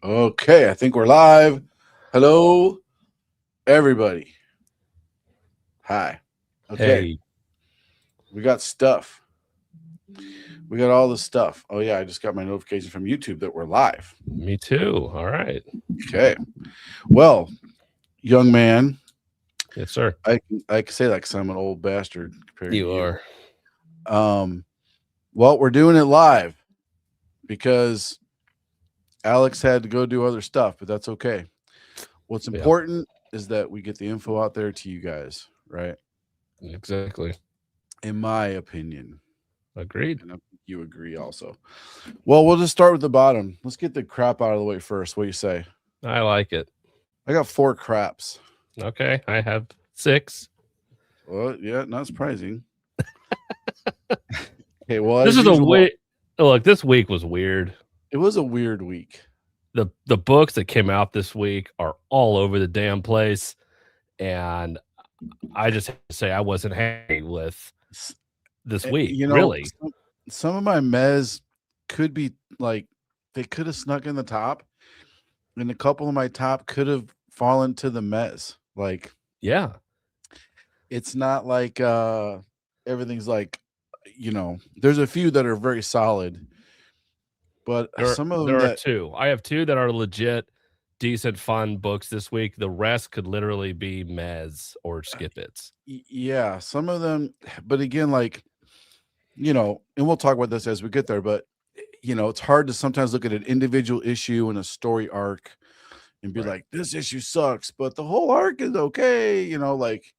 Okay, I think we're live. Hello, everybody. Hi. Okay, Hey, we got stuff. We got all the stuff. Oh, yeah, I just got my notification from YouTube that we're live. me too. All right. Okay. Well, young man, Yes, sir. I can say that because I'm an old bastard compared to You you. are. Um, well, we're doing it live because Alex had to go do other stuff, but that's okay. What's Yep. important is that we get the info out there to you guys, right? Exactly. In my opinion. Agreed. And I think you agree also. Well, we'll just start with the bottom. Let's get the crap out of the way first. What do you say? I like it. I got 4 craps. Okay. I have 6. Well, yeah, not surprising. Okay, well, This as is a usual, way. Look, this week was weird. it was a weird week. The books that came out this week are all over the damn place, and I just have to say I wasn't happy with S- this week. You know, Really. some of my mez could be like they could have snuck in the top, and a couple of my top could have fallen to the mez. Like Yeah. it's not like everything's like there's a few that are very solid, but There some of them there are that 2. I have 2 that are legit decent fun books this week. The rest could literally be mez or skip its. yeah, some of them, but again, like, and we'll talk about this as we get there, but it's hard to sometimes look at an individual issue and a story arc and be Right. like, this issue sucks, but the whole arc is okay, like,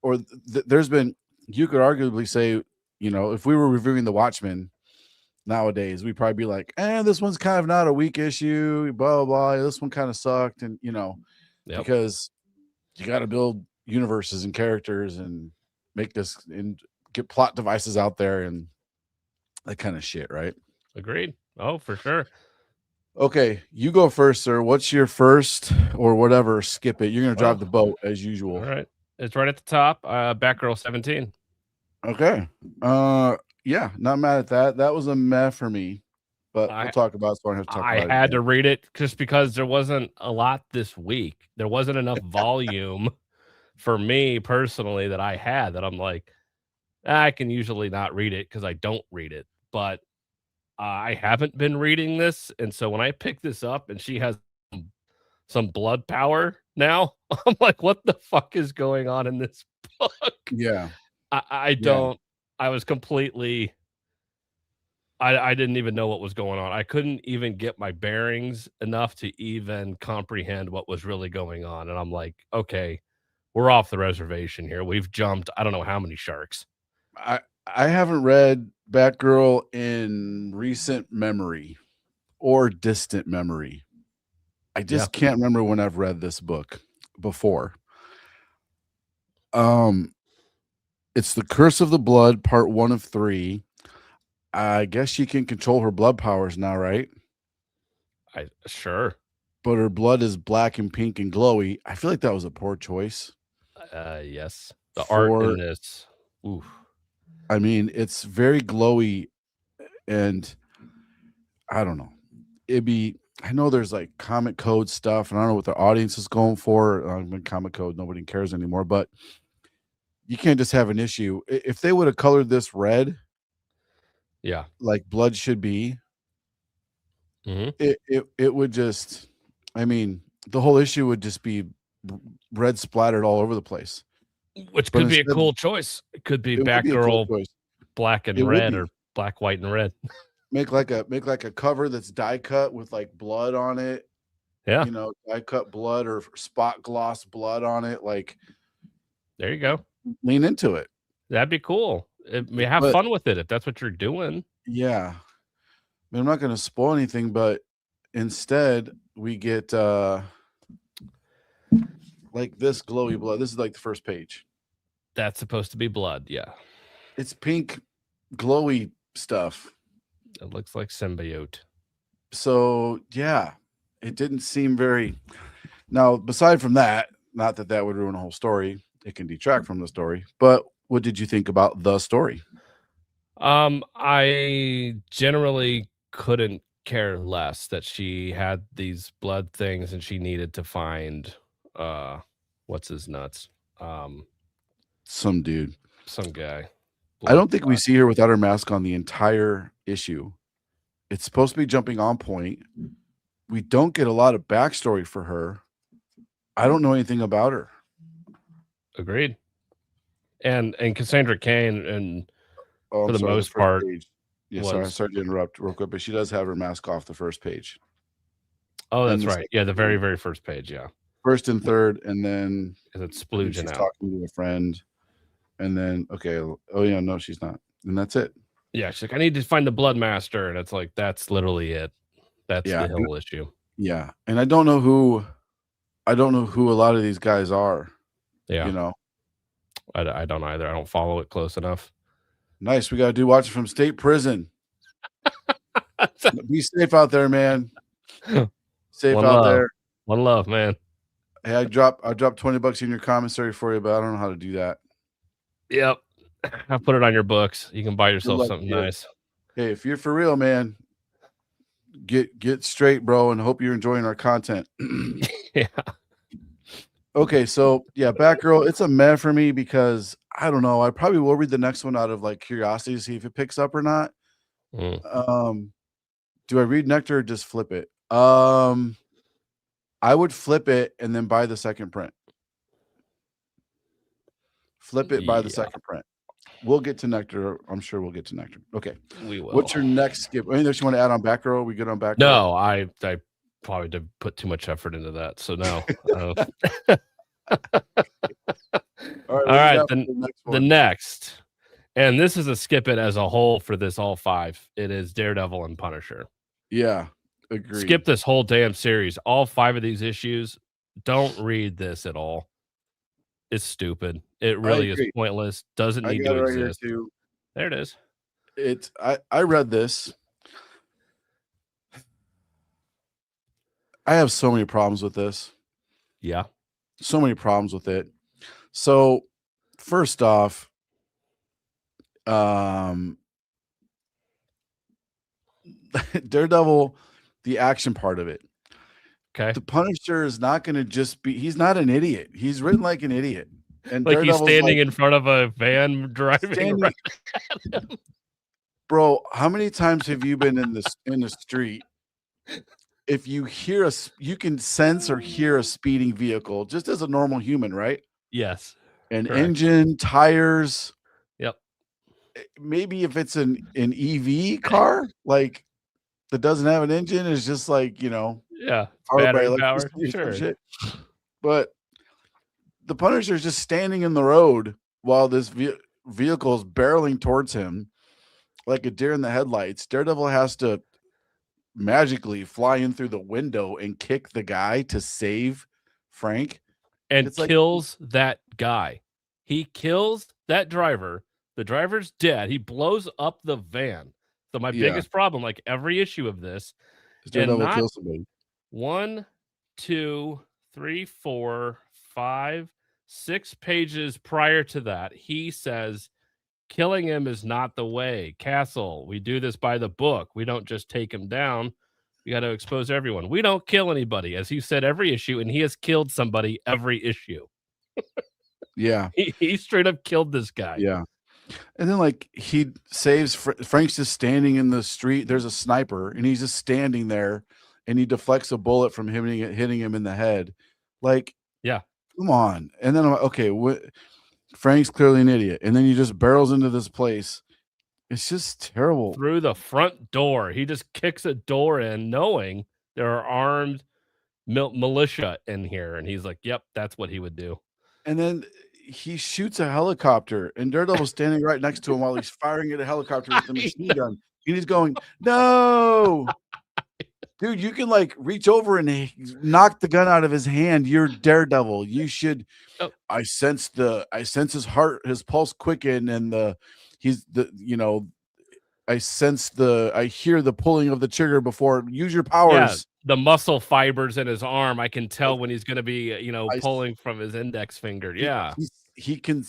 or there's been, you could arguably say, if we were reviewing The Watchmen nowadays, we'd probably be like, this one's kind of not a weak issue, blah, blah, blah. This one kind of sucked. And, Yep. because you got to build universes and characters and make this and get plot devices out there and that kind of shit, right? Agreed. Oh, for sure. Okay, you go first, sir. What's your first or whatever? Skip it. You're gonna drive Well, the boat as all usual. right. It's right at the top. Batgirl 17. Okay. Yeah, not mad at that. That was a meh for me, but we'll I talk about it so I don't have to talk I about it had to again. read it just because there wasn't a lot this week. There wasn't enough volume for me personally that I had that I'm like, I can usually not read it because I don't read it. But I haven't been reading this. And so when I pick this up and she has some blood power now, I'm like, what the fuck is going on in this book? Yeah, I yeah. don't, I was completely, I didn't even know what was going on. I couldn't even get my bearings enough to even comprehend what was really going on. And I'm like, okay, we're off the reservation here. We've jumped, I don't know how many sharks. I haven't read Batgirl in recent memory or distant memory. I Yeah. just can't remember when I've read this book before. Um, it's The Curse of the Blood, part 1 of 3. I guess she can control her blood powers now, right? I sure. But her blood is black and pink and glowy. I feel like that was a poor choice Yes. The art for in this. Ooh. I mean, it's very glowy and I don't know. It'd be I know there's like comic code stuff and I don't know what the audience is going for. Comic code, nobody cares anymore, but you can't just have an issue. If they would have colored this red Yeah. like blood should be, Hmm. it would just I mean, the whole issue would just be red splattered all over the place. Which But could be a instead cool choice. It could be it would be a cool Batgirl choice. black It and would red be. or black, white, and red. Make like a cover that's die cut with like blood on it, Yeah. die cut blood or spot gloss blood on it, like There you go. lean into it. That'd be cool. I mean, have But fun with it if that's what you're doing. yeah, I mean, I'm not going to spoil anything, but instead we get like this glowy blood. This is like the first page. That's supposed to be blood. Yeah. It's pink, glowy stuff. It looks like symbiote. So yeah, it didn't seem very. Now, beside from that, not that that would ruin a whole story. It can detract from the story. But what did you think about the story? I generally couldn't care less that she had these blood things and she needed to find what's his nuts? Some dude. Some guy. I don't think we see her without her mask on the entire issue. It's supposed to be jumping on point. We don't get a lot of backstory for her. I don't know anything about her. Agreed. And Cassandra Cain, and for the most part, yeah, sorry to interrupt real quick, but she does have her mask off the first page. Oh, that's right. Yeah, the very, very first page. Yeah, first and third, and then it's splooging she's out. talking to a friend, and then oh yeah, no, she's not, and that's it. Yeah, she's like, I need to find the Blood Master, and it's like that's literally it. That's the whole issue. Yeah, and I don't know who a lot of these guys are. Yeah, you know, I don't either. I don't follow it close enough. Nice. We got to do watch it from state prison. Be safe out there, man. Safe out there. One love, man. Hey, I dropped $20 in your commissary for you, but I don't know how to do that. Yep. I'll put it on your books. You can buy yourself something nice. Hey, if you're for real, man, get straight, bro, and hope you're enjoying our content. Yeah. Okay, so yeah, Batgirl, it's a meh for me because I don't know. I probably will read the next one out of like curiosity to see if it picks up or not. Do I read Nectar or just flip it? I would flip it and then buy the second print. Flip it, buy the second print. We'll get to Nectar. I'm sure we'll get to Nectar. Okay. We will. What's your next skip? Anything else you want to add on Batgirl? We good on Batgirl? No, I probably did put too much effort into that. So no. All right. The next. And this is a skip it as a whole for this all five. It is Daredevil and Punisher. Yeah. Agreed. Skip this whole damn series. All five of these issues. Don't read this at all. It's stupid. It really is pointless. Doesn't need to exist. There it is. I read this. I have so many problems with this. Yeah. So many problems with it. So first off, Daredevil, the action part of it. Okay. The Punisher is not going to just be, he's not an idiot. He's written like an idiot. And like he's standing in front of a van driving right at him. Bro, how many times have you been in the street? If you hear you can sense or hear a speeding vehicle just as a normal human, right? Yes. An engine, tires. Yep. Maybe if it's an EV car, like that doesn't have an engine, it's just like, yeah, battery power. Sure. Shit. But the Punisher is just standing in the road while this vehicle is barreling towards him like a deer in the headlights. Daredevil has to magically fly in through the window and kick the guy to save Frank. And kills that guy. He kills that driver. The driver's dead. He blows up the van. So my biggest problem, like every issue of this, Daredevil kills somebody. 1, 2, 3, 4, 5, 6 pages prior to that, he says, killing him is not the way. Castle, we do this by the book. We don't just take him down. We got to expose everyone. We don't kill anybody, as he said every issue, and he has killed somebody every issue. Yeah. He straight up killed this guy. Yeah. And then like he saves Frank's just standing in the street. There's a sniper and he's just standing there and he deflects a bullet from hitting him in the head. Like, yeah, come on. And then I'm like, okay, Frank's clearly an idiot. And then he just barrels into this place. It's just terrible. Through the front door. He just kicks a door in knowing there are armed militia in here. And he's like, yep, that's what he would do. And then he shoots a helicopter and Daredevil's standing right next to him while he's firing at a helicopter with the machine gun. And he's going, no. Dude, you can like reach over and knock the gun out of his hand. You're Daredevil. You should. Oh. I sense his heart, his pulse quicken, and I hear the pulling of the trigger before. Use your powers. Yeah, the muscle fibers in his arm. I can tell when he's going to be, pulling from his index finger. Yeah. He can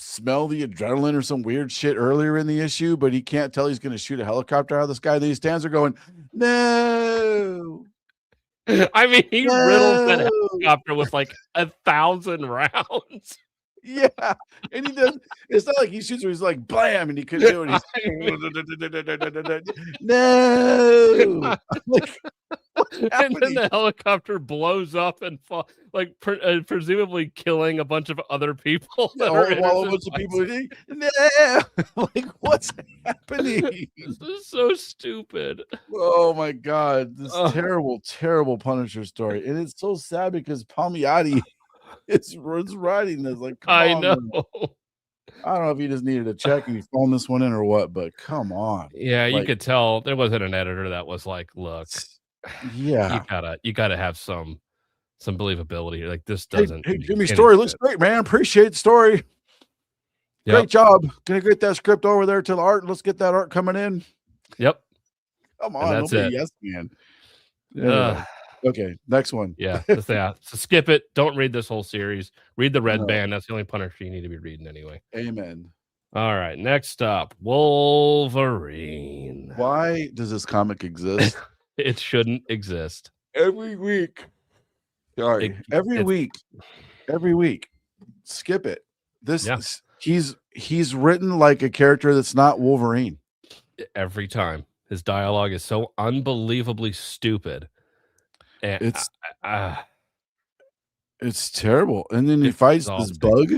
smell the adrenaline or some weird shit earlier in the issue, but he can't tell he's going to shoot a helicopter out of the sky. Then he stands there going, "No, I mean, he riddles that no." helicopter with like 1,000 rounds. Yeah, and he does. It's not like he shoots where he's like blam, and he couldn't do it. He's no, like what's And then happening? the helicopter blows up and like presumably killing a bunch of other people that are While a innocent bunch of people, bystanders. no, like what's happening? This is so stupid. Oh my god, this Ugh. terrible, terrible Punisher story, and it's so sad because Palmiotti is writing this. Like, come I on, know. man. I don't know if he just needed a check and he phoned this one in or what, but come on. Yeah, you Like, could tell there wasn't an editor that was like, "Look, yeah. you gotta have some believability. Like this Hey, doesn't hey, make Jimmy, any story looks sense." great, man. Appreciate the story. Yep. Great job. Gonna get that script over there to the art. Let's get that art coming in. Yep. Come And on, that's don't be a it. yes man. Anyway, okay, next one. Yeah. So skip it. Don't read this whole series. Read the Red No. Band. That's the only Punisher you need to be reading anyway. Amen. All right. Next up, Wolverine. Why does this comic exist? It shouldn't exist. Every week. Sorry. Every week. Skip it. He's written like a character that's not Wolverine. Every time. His dialogue is so unbelievably stupid. And it's terrible. And then he fights this bug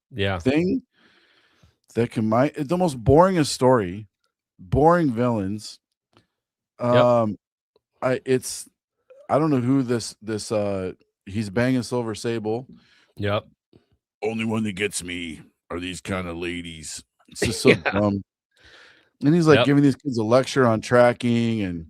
thing that it's the most boringest story, boring villains. I don't know who this he's banging Silver Sable. Yep. Only one that gets me are these kind of ladies. It's just so dumb. And he's like giving these kids a lecture on tracking and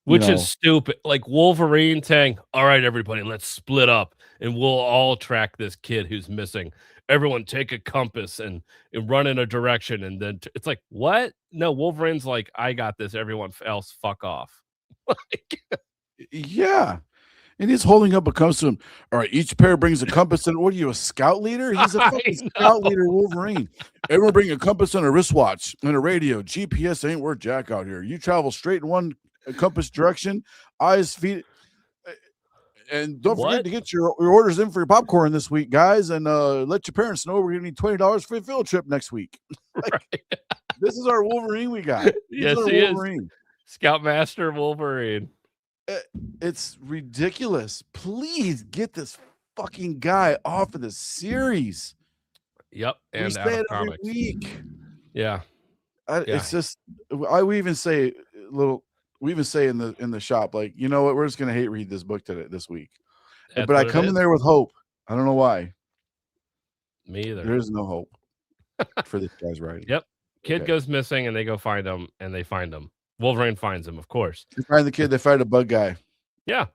which is stupid. Like Wolverine saying, "All right, everybody, let's split up and we'll all track this kid who's missing. Everyone take a compass and run in a direction." And then it's like, what? No, Wolverine's like, "I got this. Everyone else, fuck off." Like, yeah. And he's holding up a compass to him. All right, each pair brings a compass. And what are you, a scout leader? He's a fucking scout leader, Wolverine. Everyone bring a compass and a wristwatch and a radio. GPS ain't worth jack out here. You travel straight in one compass direction, eyes, feet. And don't forget to get your orders in for your popcorn this week, guys. And let your parents know we're going to need $20 for a field trip next week. Like, this is our Wolverine we got. Yes, he Wolverine. Is. Scoutmaster Wolverine. It's ridiculous. Please get this fucking guy off of the series. Yep, and we say it every week. Yeah. It's just we even say in the shop, like, you know what, we're just gonna hate read this book this week. But I come in there with hope. I don't know why. Me either. There is no hope for this guy's writing. Yep. Kid goes missing and they go find him and they find him. Wolverine finds him, of course. They find the kid, they find a bug guy. Yeah.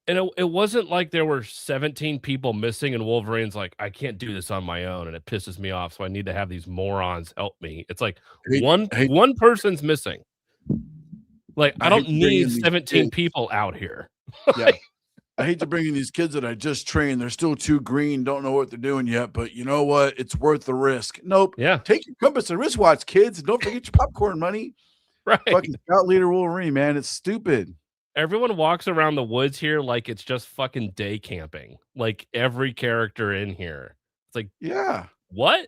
And it wasn't like there were 17 people missing and Wolverine's like, "I can't do this on my own and it pisses me off, so I need to have these morons help me." It's like one person's missing. Like, I don't need 17 people out here. Yeah. I hate to bring in these kids that I just trained. They're still too green, don't know what they're doing yet, but you know what? It's worth the risk. Nope. Yeah. Take your compass and wristwatch, kids, and don't forget your popcorn money. Right. Fucking scout leader Wolverine, man. It's stupid. Everyone walks around the woods here like it's just fucking day camping. Like every character in here. It's like, yeah. What?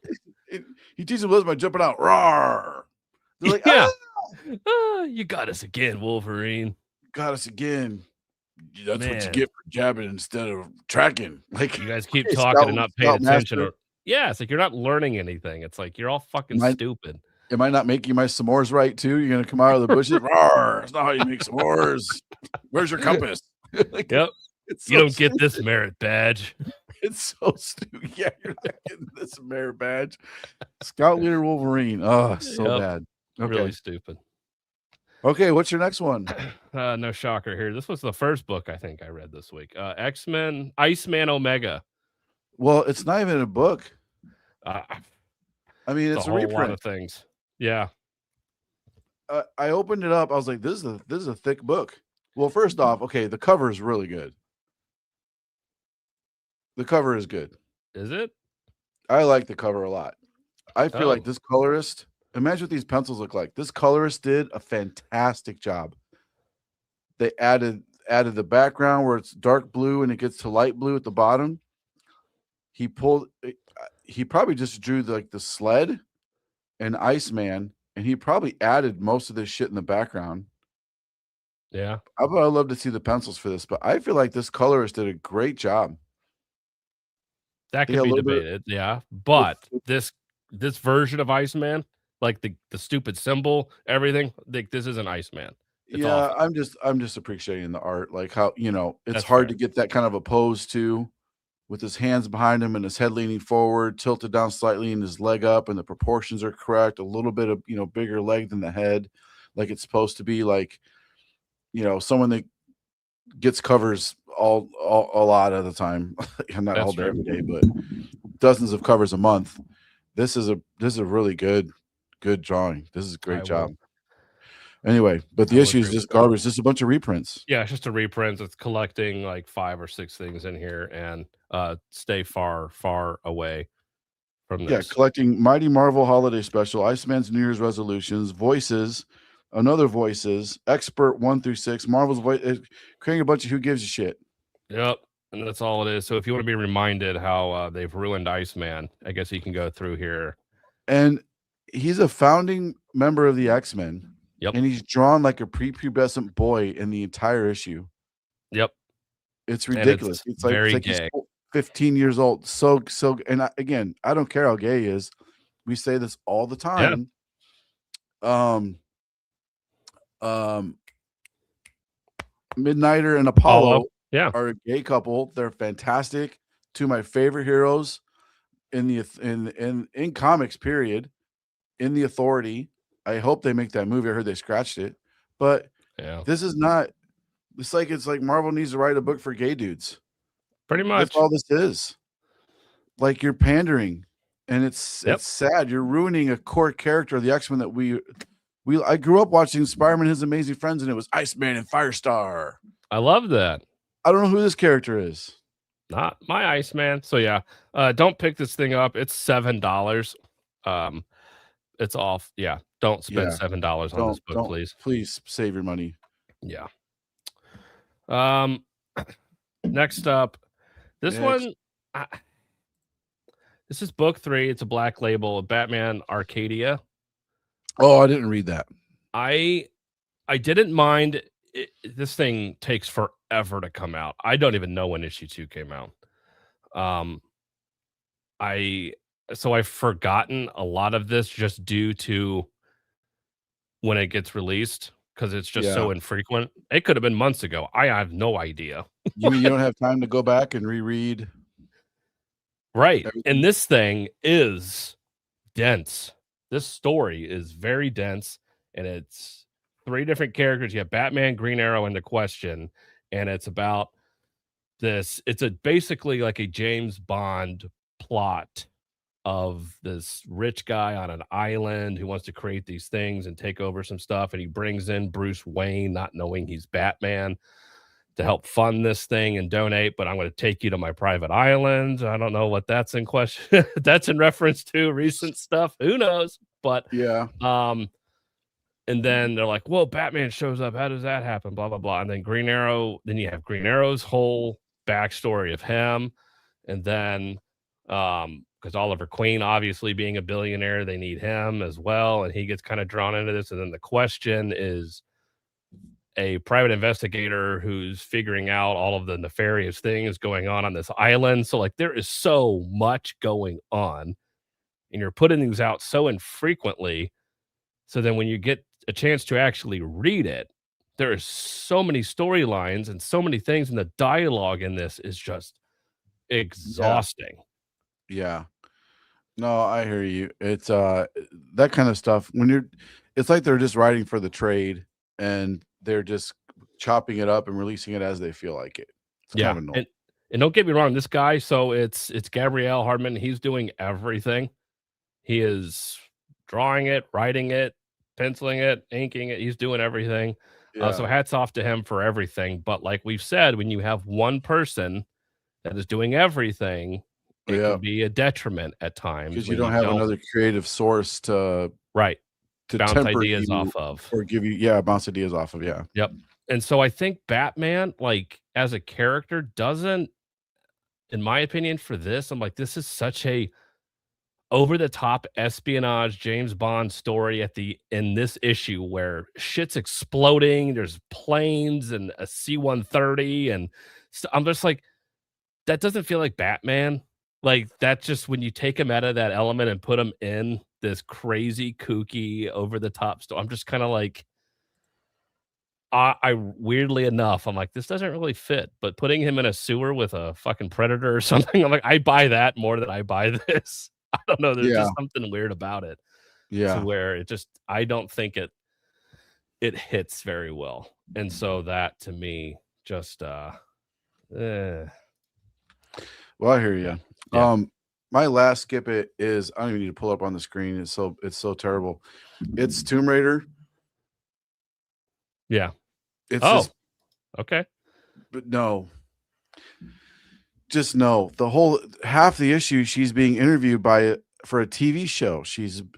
He teaches them by jumping out. Roar. They're like, you got us again, Wolverine. Got us again. That's what you get for jabbing instead of tracking. Like, you guys keep talking and not paying attention. It's like you're not learning anything. It's like you're all fucking stupid. Am I not making my s'mores right too? You're gonna come out of the bushes. Roar. That's not how you make s'mores. Where's your compass? Like, yep. You don't get this merit badge. It's so stupid. Yeah, you're not getting this merit badge. Scout leader Wolverine. Oh, so bad. Okay. Really stupid. Okay, what's your next one? No shocker here. This was the first book I think I read this week. X-Men, Iceman Omega. Well, it's not even a book. I mean, it's a whole reprint. lot of things. Yeah. I opened it up. I was like, this is a thick book. Well, first off, okay, the cover is really good. The cover is good. Is it? I like the cover a lot. I feel like Oh, this colorist. Imagine what these pencils look like. This colorist did a fantastic job. They added the background where it's dark blue and it gets to light blue at the bottom. He pulled. He probably just drew like the sled and Iceman, and he probably added most of this shit in the background. yeah. I would love to see the pencils for this, but I feel like this colorist did a great job. That They got could a be little bit debated, yeah, with but this version of Iceman, like the stupid symbol, everything, like, this isn't Iceman. It's yeah, awful. I'm just appreciating the art, like how, it's That's hard fair. to get that kind of a pose too, with his hands behind him and his head leaning forward, tilted down slightly and his leg up, and the proportions are correct, a little bit of, bigger leg than the head, like it's supposed to be, like, someone that gets covers all a lot of the time, not all That's day true. every day, but dozens of covers a month. This is a really good drawing. This is a great I will job. Anyway, but I the will issue is agree with just that. garbage. Just a bunch of reprints. Yeah, it's just a reprint. It's collecting, like, 5 or 6 things in here, and, stay far, far away from Yeah, this. collecting Mighty Marvel Holiday Special, Iceman's New Year's resolutions, voices, another voices, expert 1 through 6, Marvel's voice, creating a bunch of who gives a shit. Yep, and that's all it is. So if you wanna be reminded how, they've ruined Iceman, I guess you can go through here. And he's a founding member of the X-Men, Yep, and he's drawn like a prepubescent boy in the entire issue. yep, It's and ridiculous. it's It's very like he's gay. 15 years old. So and again, I don't care how gay he is. We say this all the Yeah, time. Um, um, Midnighter and Apollo. Apollo Yeah, are a gay couple. They're fantastic. Two of my favorite heroes in the in comics, period. In the Authority. I hope they make that movie. I heard they scratched it. But yeah, this is not it's like Marvel needs to write a book for gay dudes. pretty That's much. all this is. Like, you're pandering, and Yep, it's sad. You're ruining a core character of the X-Men that we I grew up watching Spider-Man and His Amazing Friends, and it was Iceman and Firestar. I love that. I don't know who this character is. Not my Iceman. So yeah, don't pick this thing up. It's $7. Um, it's off. Yeah, don't spend Yeah, $7 on this book, don't please. please save your money. Yeah. Um, next up, this Next. one, I, this is book 3. It's a black label of Batman Arcadia. Oh, I didn't read that. I I didn't mind. This thing takes forever to come out. I don't even know when issue 2 came out. Um, I so I've forgotten a lot of this just due to when it gets released because it's just Yeah. so infrequent. It could have been months ago. I have no idea. You mean you don't have time to go back and reread Right. And everything? this thing is dense. This story is very dense, and it's 3 different characters. You have Batman, Green Arrow, and the Question, and it's about this. It's a basically like a James Bond plot of this rich guy on an island who wants to create these things and take over some stuff, and he brings in Bruce Wayne, not knowing he's Batman, to help fund this thing and donate, but I'm going to take you to my private island. I don't know what that's in question. That's in reference to recent stuff. Who knows? But Yeah. um and then they're like, "Whoa, Batman shows up. How does that happen?" Blah blah blah. And then Green Arrow, then you have Green Arrow's whole backstory of him. And then because Oliver Queen obviously being a billionaire, they need him as well. And he gets kind of drawn into this. And then the Question is a private investigator who's figuring out all of the nefarious things going on this island. So, like, there is so much going on, and you're putting things out so infrequently. So then, when you get a chance to actually read it, there are so many storylines and so many things, and the dialogue in this is just Yeah. exhausting. Yeah. No, I hear you. It's that kind of stuff when you're it's like they're just writing for the trade and they're just chopping it up and releasing it as they feel like it. It's kind Yeah, of annoying. and don't get me wrong, this guy. So it's Gabrielle Hardman. He's doing everything. He is drawing it, writing it, penciling it, inking it. He's doing everything. So Yeah. hats off to him for everything. But like we've said, when you have one person that is doing everything, it Yeah, can be a detriment at times because you when don't you have don't another creative source right, to bounce temper ideas you off of. or give you, yeah, bounce ideas off of, yeah. Yep. And so I think Batman, like, as a character doesn't in my opinion for this, I'm like, this is such a over the top espionage James Bond story at the in this issue where shit's exploding, there's planes and a C-130 and I'm just like, that doesn't feel like Batman. Like, that just when you take him out of that element and put him in this crazy, kooky, over the top story, I'm just kinda like, I weirdly enough, I'm like, "This doesn't really fit," but putting him in a sewer with a fucking predator or something, I'm like, I buy that more than I buy this. I don't know, there's Yeah, just something weird about it to yeah. where it just I don't think it hits very well, and so that to me just, eh, Well, I hear yeah, you. yeah, My last skip it is I don't even need to pull up on the screen. It's so terrible. It's Tomb Raider. yeah. It's Oh, just okay. but no, just no. The whole half the issue she's being interviewed by for a TV show.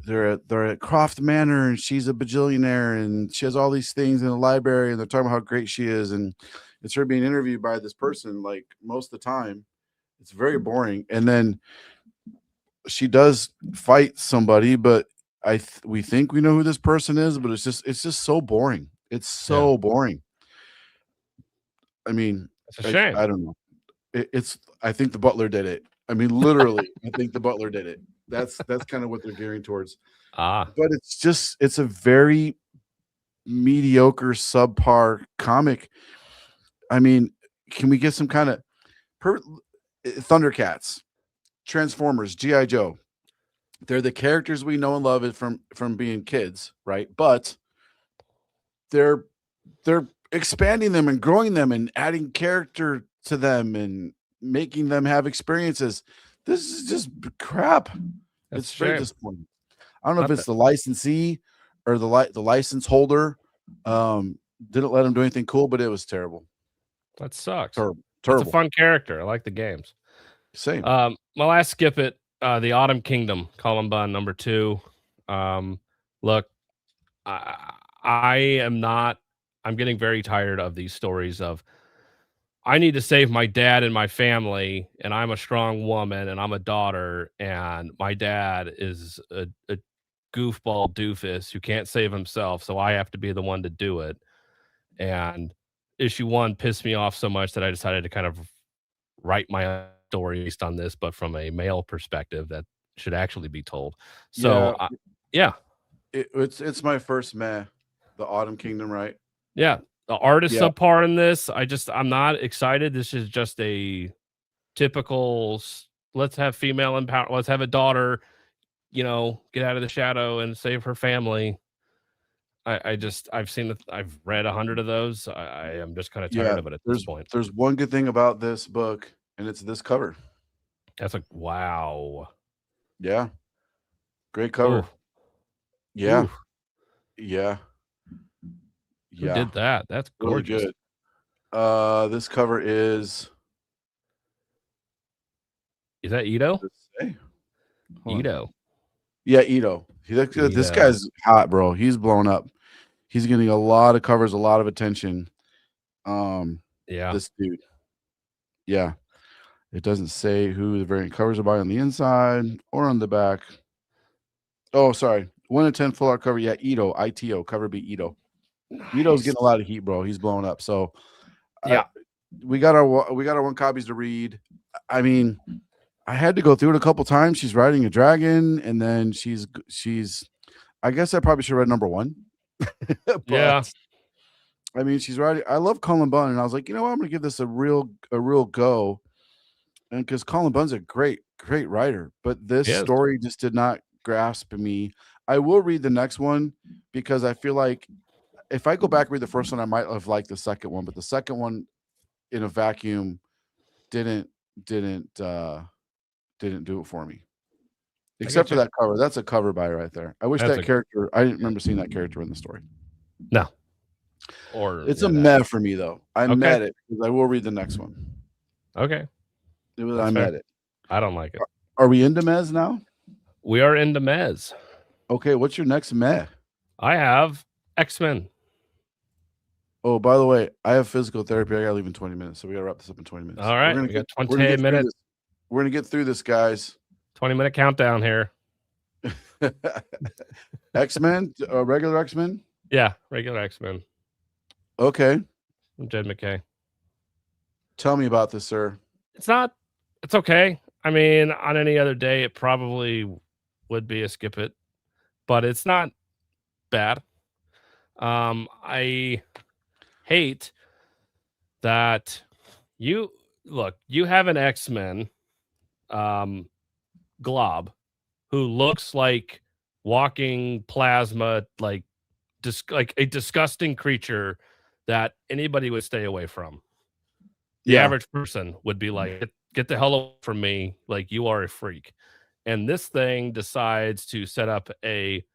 They're at Croft Manor and she's a bajillionaire and she has all these things in the library and they're talking about how great she is and it's her being interviewed by this person like most of the time. It's very boring. And then she does fight somebody, but we think we know who this person is, but it's just so boring. It's Yeah, so boring. I mean, it's a shame. I don't know. It's I think the butler did it. I mean, literally, I think the butler did it. That's kind of what they're gearing towards. Ah, But it's a very mediocre, subpar comic. I mean, can we get some kind of per Thundercats, Transformers, GI Joe? They're the characters we know and love it from being kids, right? But they're they're expanding them and growing them and adding character to them and making them have experiences. This is just crap. that's It's a very shame. disappointing. I don't know if Not it's that the licensee or the license holder. Didn't let him do anything cool, but it was terrible. that sucks. Terrible. It's a Terrible. fun character, I like the games. Same. My last skip it, The Autumn Kingdom, Columbine number 2. Look, I I am not I'm getting very tired of these stories of, "I need to save my dad and my family, and I'm a strong woman, and I'm a daughter, and my dad is a goofball doofus who can't save himself, so I have to be the one to do it." And issue 1 pissed me off so much that I decided to kind of write my own story based on this, but from a male perspective that should actually be told. Yeah, So, yeah, it's my first meh. The Autumn Kingdom, right? yeah, the art is Yeah. subpar in this. I'm not excited. This is just a typical let's have female empower. Let's have a daughter, get out of the shadow and save her family. I've read 100 of those. I am just kind of tired Yeah. of it at this point. There's one good thing about this book, and it's this cover. That's like, wow. Yeah. Great Oh, cover. Yeah. ooh, Yeah. who Yeah. did that? That's Really gorgeous. good. This cover is Is that Ito? what does it say? Hold on. Ito. Yeah, Ito. This Ito. guy's hot, bro. He's blown up. He's getting a lot of covers, a lot of attention. Um, Yeah. this dude. Yeah. It doesn't say who the variant covers are by on the inside or on the back. Oh, sorry. 1 in 10 full art cover. Yeah, Ito, ITO, cover B Ito. Ito's Nice. getting a lot of heat, bro. He's blowing up. So I Yeah. we got our 1 copies to read. I mean, I had to go through it a couple times. She's riding a dragon, and then she's I guess I probably should read number 1. Yeah. But I mean, she's riding I love Colin Bunn, and I was like, you know what? I'm gonna give this a real go. And because Colin Bunn's a great writer, but this Yes. story just did not grasp me. I will read the next one because I feel like if I go back and read the first one, I might have liked the second one, but the second one in a vacuum didn't didn't uh didn't do it for me. I Except get for you. that cover. That's a cover by right there. I wish That's that a character I didn't remember seeing that character in the story. no. Or It's a in that. meh for me though. I Okay. met it because I will read the next one. Okay. I That's fair. met it. I don't like it. Are we into Mez now? We are into Mez. Okay, what's your next Meh? I have X-Men. Oh, by the way, I have physical therapy. I gotta leave in 20 minutes, so we gotta wrap this up in 20 minutes. All right, we got 20 minutes. We're gonna get through this, guys. 20-minute countdown here. X-Men, regular X-Men. Yeah, regular X-Men. Okay, I'm Jed McKay. tell me about this, sir. It's okay. I mean, on any other day, it probably would be a skip it, but it's not bad. I hate that you have an X-Men glob who looks like walking plasma, like a disgusting creature that anybody would stay away from. The average person would be like, get the hell away from me, like you are a freak. And this thing decides to set up a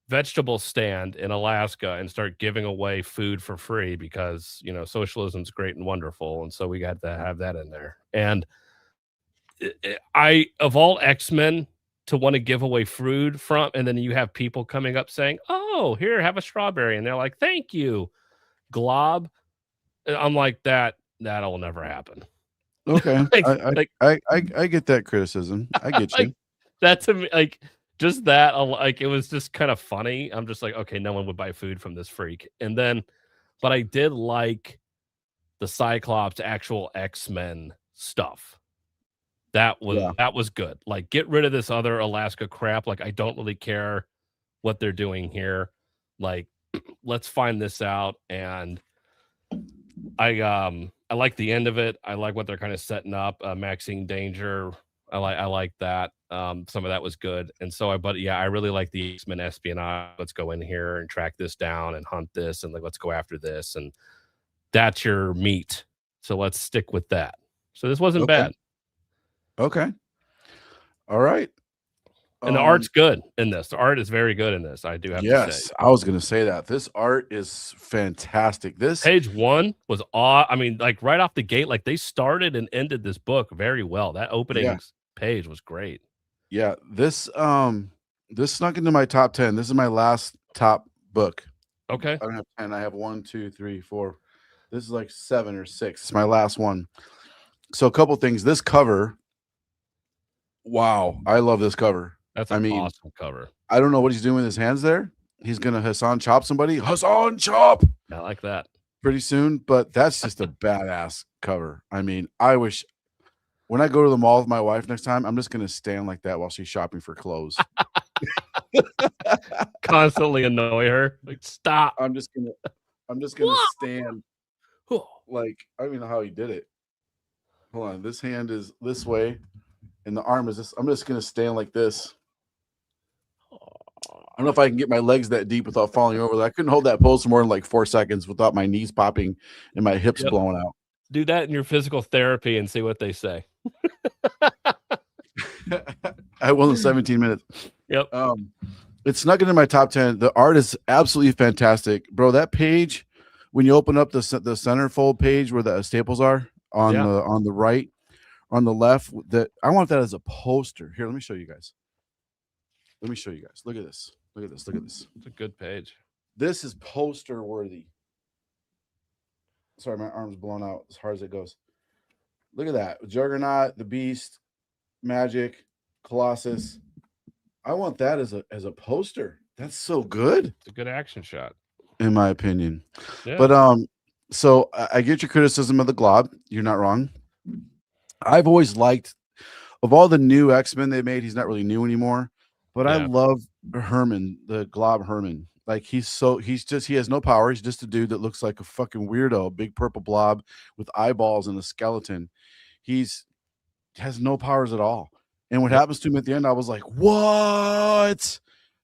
vegetable stand in Alaska and start giving away food for free because, socialism's great and wonderful. And so we got to have that in there. And of all X-Men to want to give away food from, and then you have people coming up saying, "Oh, here, have a strawberry," and they're like, "Thank you, glob." I'm like, that'll never happen. Okay, I get that criticism. I get you. That's just that. It was just kind of funny. I'm just like, okay, no one would buy food from this freak. And then, but I did like the Cyclops actual X-Men stuff. That was good. Like, get rid of this other Alaska crap. Like, I don't really care what they're doing here. Like, let's find this out. And I like the end of it. I like what they're kind of setting up. Maxine Danger. I like that. Some of that was good. And so I really like the X-Men espionage. Let's go in here and track this down and hunt this and let's go after this. And that's your meat. So let's stick with that. So this wasn't bad. Okay. All right. And the art's good in this. The art is very good in this. I do have to say. Yes, I was going to say that. This art is fantastic. This page 1 was I mean, like right off the gate, like they started and ended this book very well. That opening page was great. Yeah, this snuck into my top 10. This is my last top book. Okay. I don't have 10. I have 1, 2, 3, 4. This is like 7 or 6. It's my last one. So a couple things. This cover. Wow, I love this cover. That's an awesome cover. I don't know what he's doing with his hands there. He's gonna Hassan chop somebody. Hassan chop. I like that. Pretty soon, but that's just a badass cover. I mean, I wish when I go to the mall with my wife next time, I'm just gonna stand like that while she's shopping for clothes. Constantly annoy her. Like, stop. I'm just gonna stand. Like, I don't even know how he did it. Hold on. This hand is this way, and the arm is this. I'm just gonna stand like this. I don't know if I can get my legs that deep without falling over. I couldn't hold that pose for more than like 4 seconds without my knees popping and my hips blowing out. Do that in your physical therapy and see what they say. I will in 17 minutes. Yep. It snuck into my top 10. The art is absolutely fantastic, bro. That page, when you open up the centerfold page where the staples are on the right, on the left, that I want that as a poster. Here, let me show you guys. Look at this. Look at this. It's a good page. This is poster worthy. Sorry, my arm's blown out as hard as it goes. Look at that. Juggernaut, the Beast, Magic, Colossus. I want that as a poster. That's so good. It's a good action shot, in my opinion. Yeah. But so I get your criticism of the Glob. You're not wrong. I've always liked, of all the new X-Men they made, he's not really new anymore. But I love Herman, the Glob Herman. Like he has no power. He's just a dude that looks like a fucking weirdo, a big purple blob with eyeballs and a skeleton. Has no powers at all. And what happens to him at the end, I was like, what?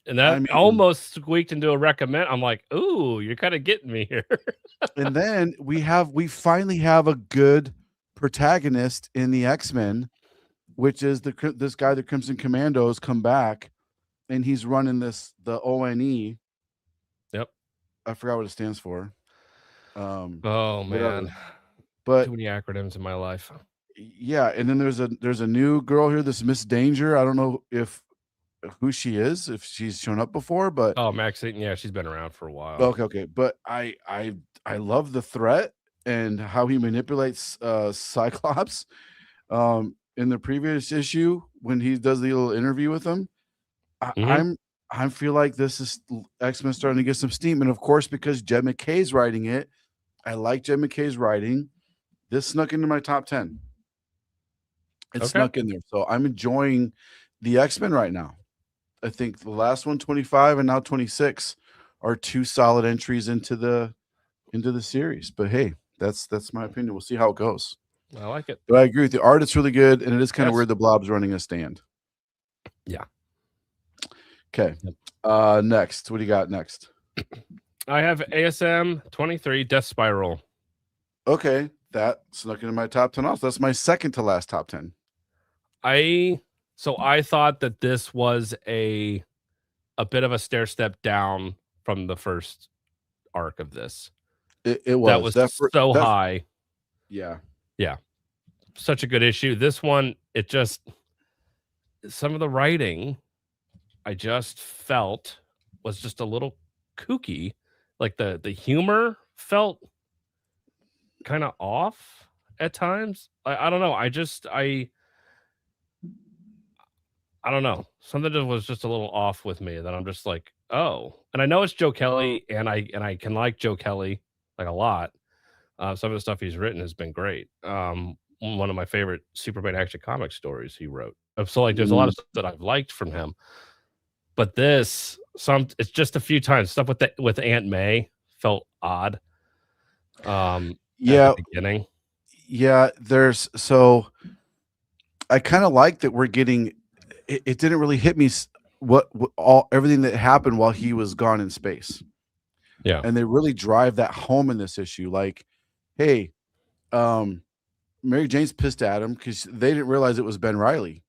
And that almost squeaked into a recommend. I'm like, ooh, you're kind of getting me here. And then we finally have a good protagonist in the X-Men, which is this guy, the Crimson Commandos, come back, and he's running the ONE. Yep. I forgot what it stands for. Oh man. But too many acronyms in my life. Yeah, and then there's a new girl here, this Miss Danger. I don't know if who she is, if she's shown up before, but Oh, Maxine, yeah, she's been around for a while. okay. But I love the threat and how he manipulates Cyclops. In the previous issue, when he does the little interview with him, I, Mhm. I'm I feel like this is X-Men starting to get some steam, and of course, because Jed McKay's writing it, I like Jed McKay's writing. This snuck into my top 10. It Okay. snuck in there, so I'm enjoying the X-Men right now. I think the last one, 25, and now 26, are two solid entries into the series. But hey, that's my opinion. We'll see how it goes. I like it. But I agree with you. Art is really good, and it is kind of Yes. weird the Blob's running a stand. Yeah. Okay. Yep. Next. What do you got next? I have ASM 23 Death Spiral. Okay. That snuck into my top 10 also. That's my second to last top 10. I thought that this was a bit of a stair step down from the first arc of this. It That was. was so high. Yeah. Yeah. Such a good issue. This one, it just some of the writing I just felt was just a little kooky. Like the humor felt kind of off at times. I don't know. I don't know. Something that was just a little off with me that I'm just like, oh. And I know it's Joe Kelly, and I can like Joe Kelly like a lot. Some of the stuff he's written has been great. One of my favorite Superman Action Comic stories he wrote. So like, there's a lot Mm, of stuff that I've liked from him, but it's just a few times stuff with Aunt May felt odd. At the yeah. beginning, Yeah. There's so I kind of like that we're getting it didn't really hit me what all everything that happened while he was gone in space. yeah, And they really drive that home in this issue. Like, hey, um, Mary Jane's pissed at him because they didn't realize it was Ben Riley.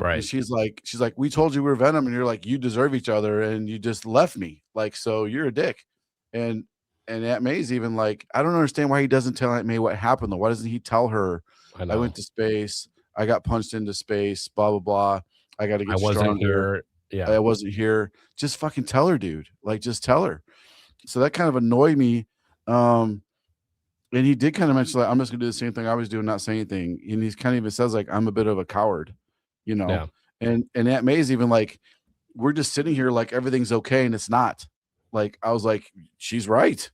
And right. she's like, we told you we are Venom, and you're like, you deserve each other, and you just left me. Like, so you're a dick. And Aunt May's even like, I don't understand why he doesn't tell Aunt May what happened though. Why doesn't he tell her I I know. went to space, I got punched into space, blah blah blah. I got to I get wasn't stronger. here. Yeah, I wasn't here. Just fucking tell her, dude. Like, just tell her. So that kind of annoyed me. Um, and he did kind of mention like, I'm just gonna do the same thing I was doing, not say anything. And he's kind of even says like, I'm a bit of a coward, you know. yeah, And Aunt May's even like, we're just sitting here like everything's okay, and it's not. Like I was like, she's right.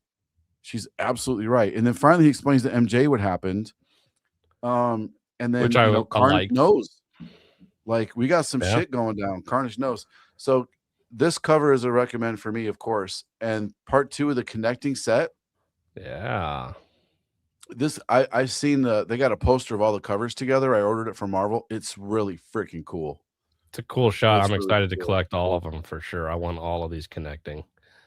She's absolutely right. And then finally he explains to MJ what happened. And which then I Carnage liked. knows. Like we got some Yeah, shit going down. Carnage knows. So this cover is a recommend for me, of course. And part 2 of the connecting set. yeah. This I've seen they got a poster of all the covers together. I ordered it from Marvel. It's really freaking cool. It's a cool shot. It's I'm really excited to cool. collect all of them for sure. I want all of these connecting.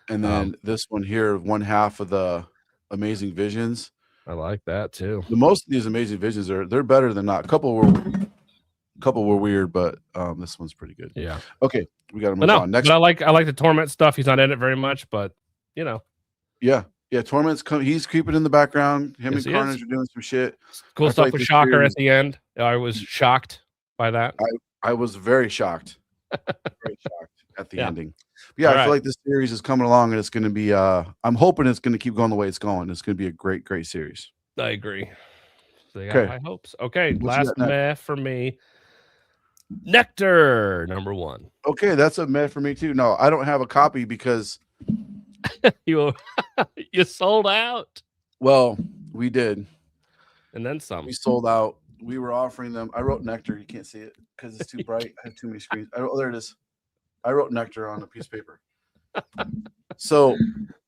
And Um, then this one here, one half of the Amazing Visions. I like that too. The most of these Amazing Visions they're better than not. A couple were weird, but this one's pretty good. Yeah. Okay, we got to But move no, on. but Next, I like the Torment stuff. He's not in it very much, but you know, yeah, Torment's he's creeping in the background. Him yes, and he is. Carnage are doing some shit. Cool I feel stuff like with this Shocker at series. the end. I was shocked by that. I was very shocked, very shocked at the Yeah. ending. But yeah, All I feel right. like this series is coming along, and it's going to be. I'm hoping it's going to keep going the way it's going. It's going to be a great, great series. I agree. They got Okay, high hopes. Okay, what you last got next? meh for me. Nectar, number 1. Okay, that's a meh for me too. No, I don't have a copy because, You you sold out. well, we did. And then some. We sold out. We were offering them. I wrote Nectar. You can't see it because it's too bright. I have too many screens. There it is. I wrote Nectar on a piece of paper. So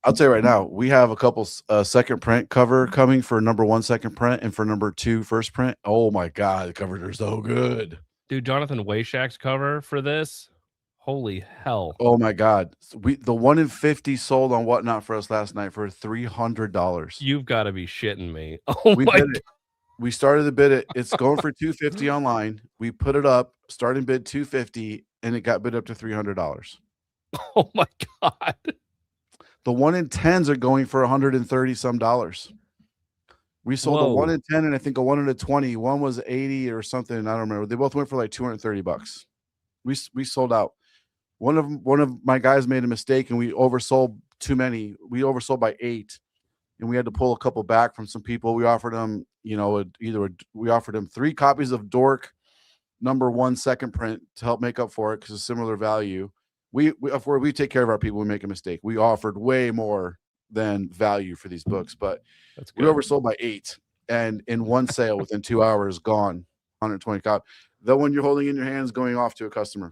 I'll tell you right now, we have a couple second print cover coming for number 1 second print and for number 2 first print. Oh my god, the covers are so good. Dude, Jonathan Wayshack's cover for this. Holy hell. Oh my god. The 1 in 50 sold on Whatnot for us last night for $300. You've got to be shitting me. Oh We my did it. We started the bid. It's going for $250 online. We put it up, starting bid $250, and it got bid up to $300. Oh my god. The 1 in 10s are going for $130 some. We sold a 1 Whoa. in 10 and I think a 1 in a 20. One was 80 or something. I don't remember. They both went for like $230. We sold out. One of my guys made a mistake and we oversold too many. We oversold by 8 and we had to pull a couple back from some people. We offered them, we offered them 3 copies of Dork #1 second print to help make up for it because it's similar value. We take care of our people. We make a mistake. We offered way more than value for these books, but That's we good. oversold by 8, and in one sale within 2 hours, gone. 120 cop. The one you're holding in your hands going off to a customer.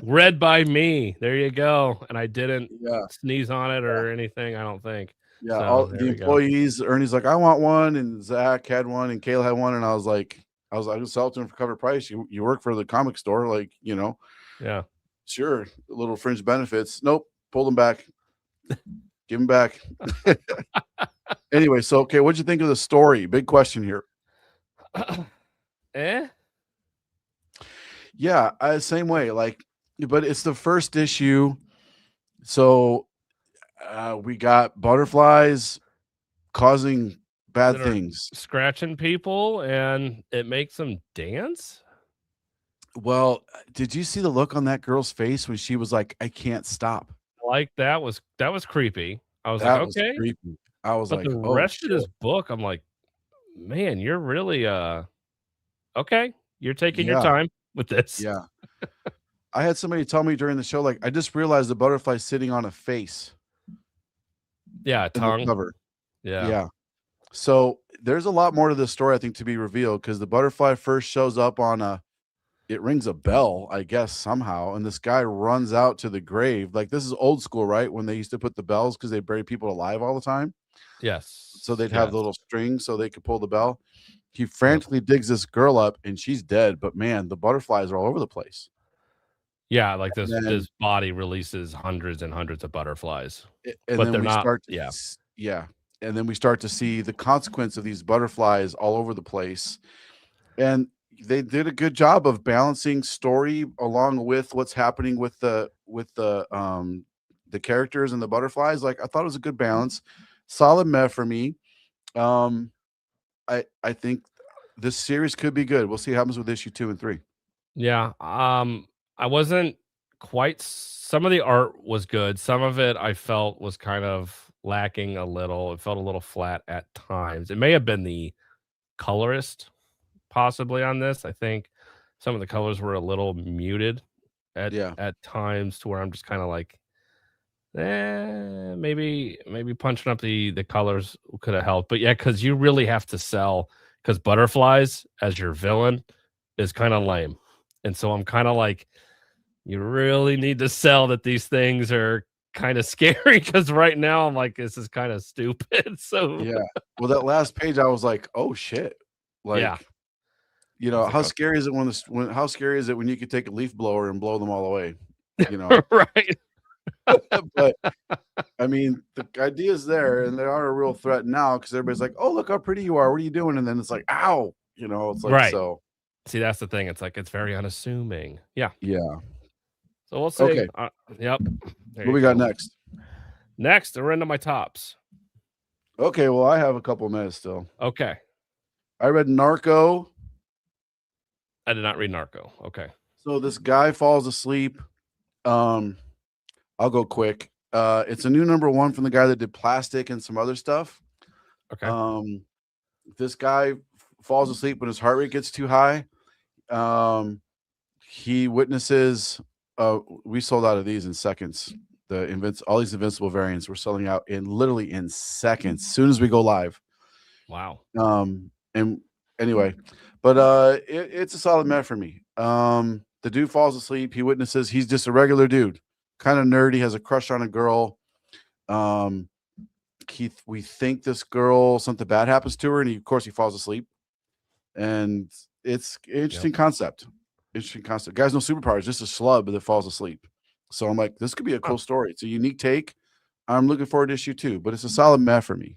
Read by me. There you go. And I didn't Yeah, sneeze on it yeah, or anything, I don't think. yeah. So All there the we go. employees, Ernie's like, I want one, and Zach had one, and Kayla had one, and I was like, I just sell it to him for cover price. You work for the comic store, like Yeah. sure, a little fringe benefits. Nope, pull them back. Give them back. Anyway, so okay, what'd you think of the story? Big question here. Eh? Yeah, same way. Like, but it's the first issue, so we got butterflies causing bad That are things. scratching people and it makes them dance? Well, did you see the look on that girl's face when she was like, "I can't stop"? Like that was creepy. I was like, That was okay. creepy. I was But like, the "Oh rest of shit." this book, I'm like, man, you're really okay. You're taking your Yeah, time with this. yeah. I had somebody tell me during the show, like, I just realized the butterfly's sitting on a face Yeah, in the tongue. cover. Yeah. Yeah. So there's a lot more to this story, I think, to be revealed because the butterfly first shows up on it rings a bell, I guess, somehow, and this guy runs out to the grave. Like, this is old school, right? When they used to put the bells because they bury people alive all the time. So Yes. they'd have the Yes. little string so they could pull the bell. He Yep. frantically digs this girl up and she's dead, but man, the butterflies are all over the place. Yeah, like And this then body releases hundreds and hundreds of butterflies, and but then they're we not start to yeah. yeah. And then we start to see the consequence of these butterflies all over the place. And they did a good job of balancing story along with what's happening with the characters and the butterflies. Like, I thought it was a good balance. Solid meh for me. Um, I think this series could be good. We'll see what happens with issue 2 and 3. Yeah, I wasn't quite some of the art was good, some of it I felt was kind of lacking a little, it felt a little flat at times. It may have been the colorist possibly on this, I think some of the colors were a little muted Yeah. at times to where I'm just kinda like, maybe punching up the colors could have helped, but yeah, because you really have to sell because butterflies as your villain is kinda lame, and so I'm kinda like, you really need to sell that these things are kinda scary because right now I'm like, "This is kinda stupid," so Yeah. Well, that last page, I was like, "Oh, shit." yeah, Like, I was like, how "Oh." scary is it when how scary is it when you could take a leaf blower and blow them all away, you know? Right. But, I mean, the idea is there, and they are a real threat now because everybody's like, "Oh, look how pretty you are. What are you doing?" And then it's like, "Ow." It's like, Right. so See, that's the thing, it's like, it's very unassuming. Yeah, yeah. so we'll see. Okay. Yep, there What you we got go. next? Next, we're into my tops. Okay, well, I have a couple minutes still. Okay. I read Narco. I did not read Narco. Okay. So this guy falls asleep. Um, I'll go quick. It's a new #1 from the guy that did Plastic and some other stuff. Okay. Um, this guy falls asleep when his heart rate gets too high. He witnesses. We sold out of these in seconds. All these invincible variants were selling out in literally in seconds. As soon as we go live. Wow. And anyway, but it's a solid met for me. The dude falls asleep. He witnesses. He's just a regular dude, kind of nerdy. Has a crush on a girl. Um, we think this girl something bad happens to her, and of course he falls asleep. And it's Yep. interesting concept. Interesting concept. Guy's no superpowers, just a slub that falls asleep. So I'm like, this could be a Huh. cool story. It's a unique take. I'm looking forward to issue 2, but it's a solid met for me.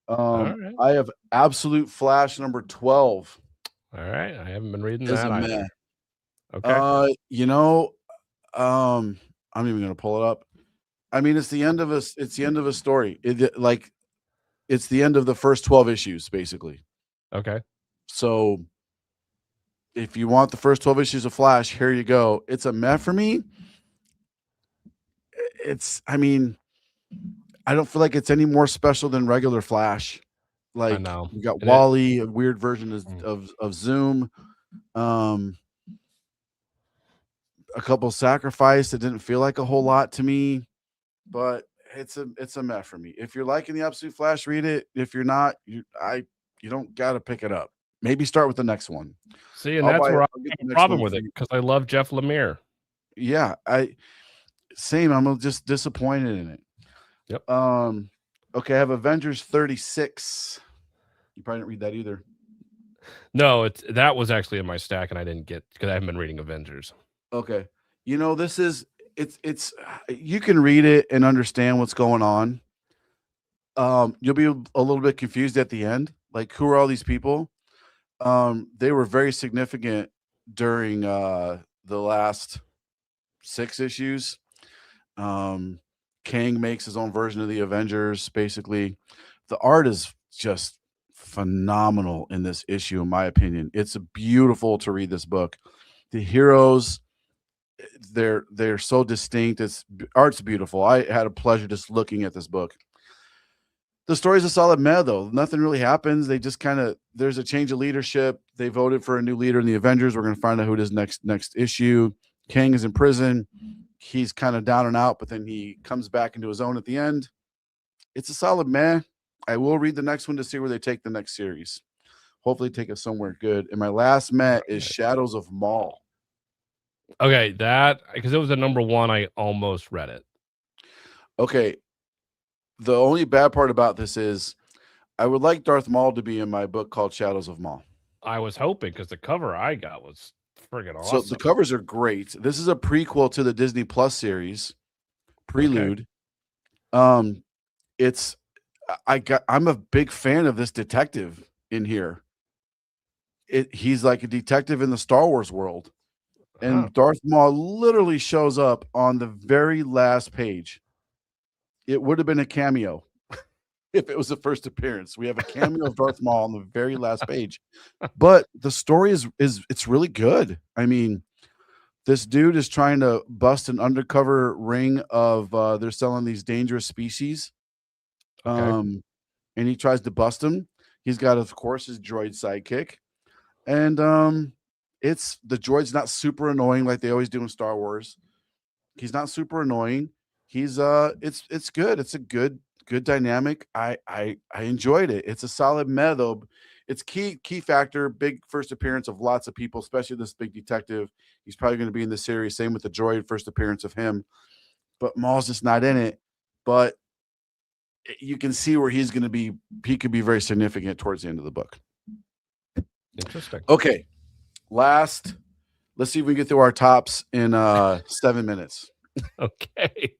Alright. I have Absolute Flash #12 Alright. I haven't been reading is a that meh. either. Okay. You know, I'm even gonna pull it up. I mean, it's the end of a story. Like It's the end of the first 12 issues, basically. Okay. So if you want the first 12 issues of Flash, here you go. It's a meh for me. I mean, I don't feel like it's any more special than regular Flash. I Like know. you got And it, Wally, a weird version of Zoom, a couple sacrifice that didn't feel like a whole lot to me, but it's a meh for me. If you're liking the Absolute Flash, read it. If you're not, you don't gotta pick it up. Maybe start with the next one. see, and I'll that's buy it. where I I'll get have the a next problem one with for it you. because I love Jeff Lemire. Yeah, same. I'm just disappointed in it. Yep. Okay, I have Avengers 36. You probably didn't read that either. No, that was actually in my stack, and I didn't get because I haven't been reading Avengers. Okay. This is it's you can read it and understand what's going on. You'll be a little bit confused at the end. Like, who are all these people? They were very significant during the last 6 issues. Kang makes his own version of the Avengers, basically. The art is just phenomenal in this issue, in my opinion. It's beautiful to read this book. The heroes, they're so distinct. Art's beautiful. I had a pleasure just looking at this book. The story's a solid meh, though. Nothing really happens. They just there's a change of leadership. They voted for a new leader in the Avengers. We're going to find out who it is next issue. Kang is in prison. He's kind of down and out, but then he comes back into his own at the end. It's a solid meh. I will read the next one to see where they take the next series. Hopefully take us somewhere good. And my last meh is Shadows of Maul. Okay, that because it was a number 1, I almost read it. Okay. The only bad part about this is I would like Darth Maul to be in my book called Shadows of Maul. I was hoping because the cover I got was friggin' awesome. So the covers are great. This is a prequel to the Disney Plus series, Prelude. Okay. I'm a big fan of this detective in here. He's like a detective in the Star Wars world. And Darth Maul literally shows up on the very last page. It would have been a cameo if it was the first appearance. We have a cameo of Darth Maul on the very last page. But the story is it's really good. I mean, this dude is trying to bust an undercover ring of they're selling these dangerous species. And he tries to bust him. He's got, of course, his droid sidekick. And the droid's not super annoying like they always do in Star Wars. He's not super annoying. He's it's good. It's a good dynamic. I enjoyed it. It's a solid meh though. It's key factor, big first appearance of lots of people, especially this big detective. He's probably going to be in the series. Same with the droid, first appearance of him. But Maul's just not in it. But you can see where he's going to be. He could be very significant towards the end of the book. Interesting. Okay. Let's see if we can get through our tops in 7 minutes. Okay.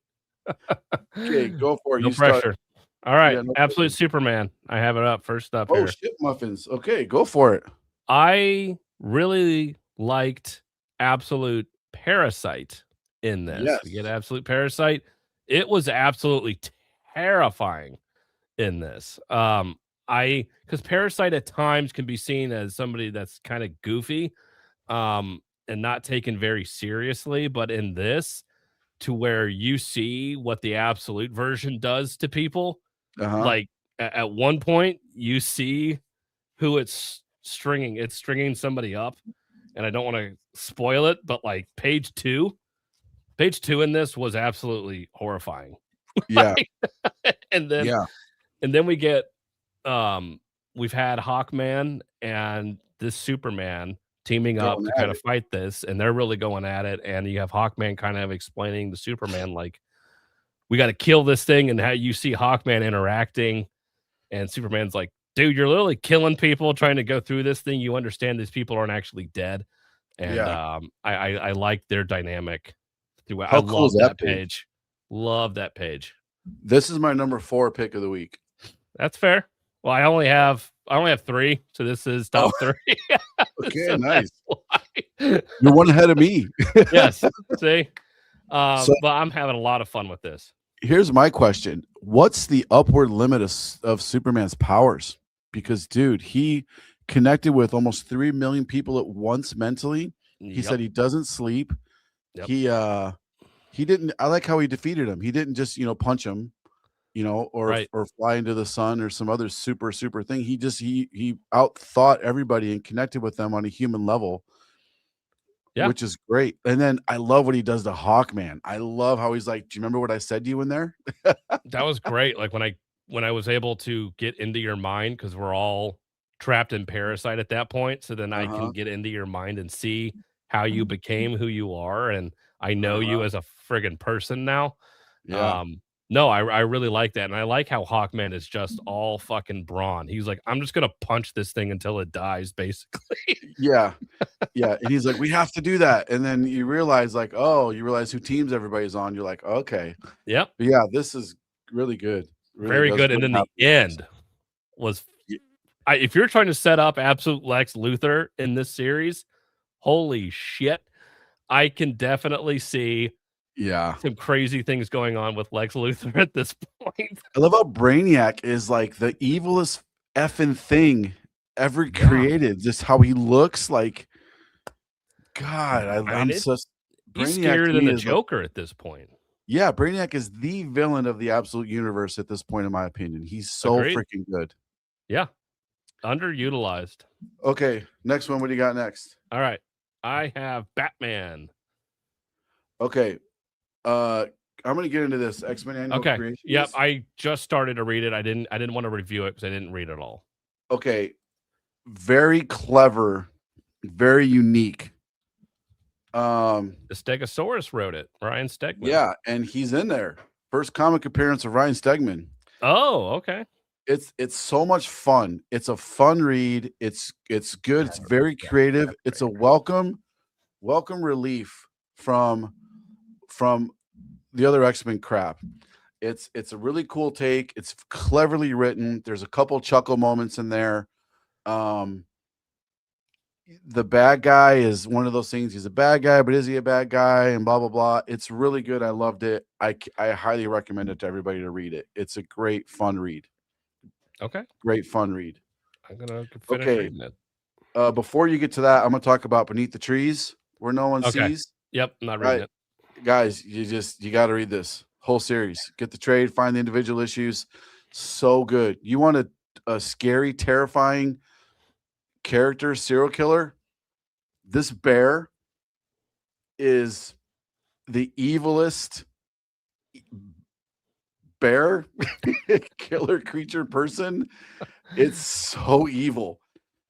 Okay, go for it. No pressure. All right. Yeah, no Absolute Superman. I have it up first up here. Oh, shit muffins. Okay, go for it. I really liked Absolute Parasite in this. Yes. We get Absolute Parasite. It was absolutely terrifying in this. Because Parasite at times can be seen as somebody that's kind of goofy, and not taken very seriously. But in this, to where you see what the absolute version does to people, like at one point you see who it's stringing. It's stringing somebody up, and I don't want to spoil it, but like page two in this was absolutely horrifying. Yeah. and then we get we've had Hawkman and this Superman teaming up to kind of fight this, and they're really going at it. And you have Hawkman kind of explaining to Superman, like, we got to kill this thing. And how you see Hawkman interacting, and Superman's like, dude, you're literally killing people trying to go through this thing. You understand these people aren't actually dead. And I like their dynamic throughout. I love that page. Love that page. This is my number 4 pick of the week. That's fair. Well, I only have 3, so this is top 3. Okay, so nice. You're one ahead of me. Yes. See? But I'm having a lot of fun with this. Here's my question: what's the upward limit of Superman's powers? Because, dude, he connected with almost 3 million people at once mentally. He Yep. said he doesn't sleep. Yep. He didn't. I like how he defeated him. He didn't just punch him, Right. or fly into the sun or some other super thing. He outthought everybody and connected with them on a human level, Yeah. which is great. And then I love what he does to Hawkman. I love how he's like, "Do you remember what I said to you in there?" That was great. Like when I was able to get into your mind, because we're all trapped in Parasite at that point. So then I can Uh-huh. get into your mind and see how you became who you are. And I know you Uh-huh. as a friggin' person now. Yeah. No, I really like that. And I like how Hawkman is just all fucking brawn. He's like, I'm just gonna punch this thing until it dies, basically. Yeah. Yeah, and he's like, "We have to do that." And then you realize, like, oh, you realize who teams everybody's on. You're like, "Okay." Yep. But yeah, this is really good. Really, Very I was good. And really then the happy with this. end was Y if you're trying to set up absolute Lex Luthor in this series, holy shit. I can definitely see yeah. some crazy things going on with Lex Luthor at this point. I love how Brainiac is, like, the evilest effing thing ever Yeah. created. Just how he looks like God, I mean, I'm it just he's Brainiac scarier to than me the is like Joker at this point. yeah, Brainiac is the villain of the absolute universe at this point, in my opinion. He's so Agreed. freaking good. Yeah. Underutilized. Okay, next one, what do you got next? All right. I have Batman. Okay, I'm gonna get into this X-Men Annual Okay. Yep. Creations. I just started to read it. I didn't want to review it because I didn't read it all. Okay, very clever, very unique. The Stegosaurus wrote it. Ryan Stegman. Yeah, and he's in there. First comic appearance of Ryan Stegman. Oh, okay. It's so much fun. It's a fun read. It's good. It's very creative. It's a welcome relief from the other X-Men crap. It's a really cool take. It's cleverly written. There's a couple chuckle moments in there. Um, the bad guy is one of those things. He's a bad guy, but is he a bad guy? And blah blah blah. It's really good. I loved it. I highly recommend it to everybody to read it. It's a great fun read. Okay. Great fun read. I'm gonna finish Okay. reading it. Before you get to that, I'm gonna talk about Beneath the Trees, Where No One Okay. Sees. Yep. I'm not reading Right, it. guys, you got to read this whole series. Get the trade, find the individual issues. So good. You want a scary, terrifying character, serial killer? This bear is the evilest bear killer creature person. It's so evil.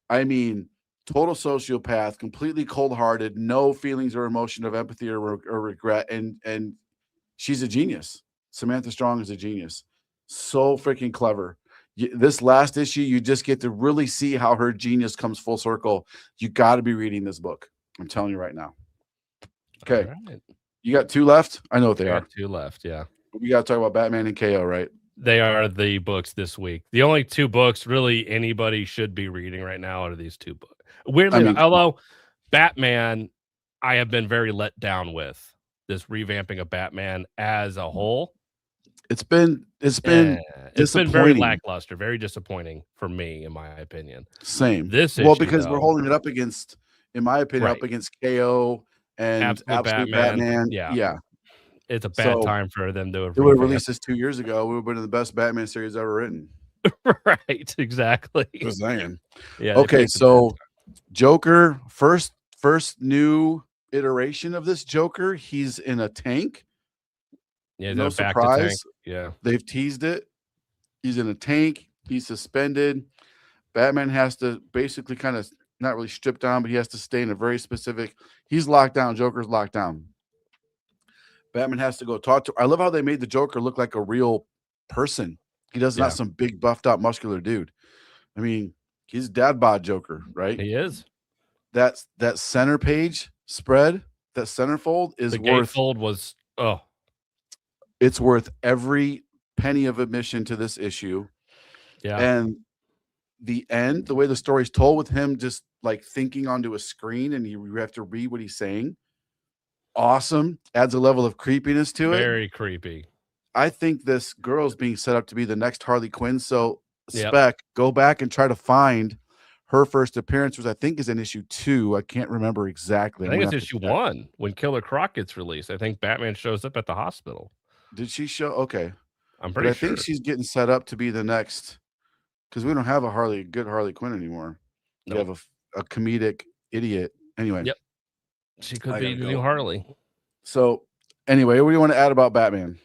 I mean, total sociopath, completely cold-hearted, no feelings or emotion of empathy or regret, and she's a genius. Samantha Strong is a genius. So freaking clever. This last issue, you just get to really see how her genius comes full circle. You got to be reading this book. I'm telling you right now. All Okay, right. you got 2 left. I know what they I got are. 2 left. Yeah. We got to talk about Batman and KO, right? They are the books this week. The only 2 books really anybody should be reading right now are these 2 books. I Weirdly enough, mean, come on. although Batman, I have been very let down with this revamping of Batman as a whole. It's Eh, been it's been very disappointing. lackluster, very disappointing for me, in my opinion. Same. This Well, issue, because we're though, holding it up against, in my opinion, up right, against KO and Absolute Absolute Batman, Batman. yeah, Yeah. it's a bad So time for them to have they would have revamped. released this 2 years ago. We would have been in the best Batman series ever written. Right, exactly. Just saying. Yeah, they Okay, picked a bad time. so Joker, first new iteration of this Joker, he's in a tank. Yeah, No they're back to tank. surprise. Yeah, They've teased it. He's in a tank. He's suspended. Batman has to basically kind of not really strip down, but he has to stay in a very specific. He's locked down. Joker's locked down. Batman has to go talk to. I love how they made the Joker look like a real person. He does not yeah, some big buffed out muscular dude. I mean, he's dad bod Joker, right? he is. That center page spread, that centerfold The is worth gatefold was it's worth every penny of admission to this issue. yeah, And the end, the way the story's told with him just like thinking onto a screen and you have to read what he's saying. Awesome. Adds a level of creepiness to it. very creepy. I think this girl's being set up to be the next Harley Quinn. So Yep. Spec, go back and try to find her first appearance, which I think is in issue 2. I can't remember exactly. I I'm think gonna it's have to issue check. 1 when Killer Croc gets released. I think Batman shows up at the hospital. Did she show? Okay, I'm but pretty I think sure. she's getting set up to be the next because we don't have a good Harley Quinn anymore. We Nope. have a comedic idiot. Anyway, Yep. She could I be gotta the new go. Harley. So anyway, what do you want to add about Batman?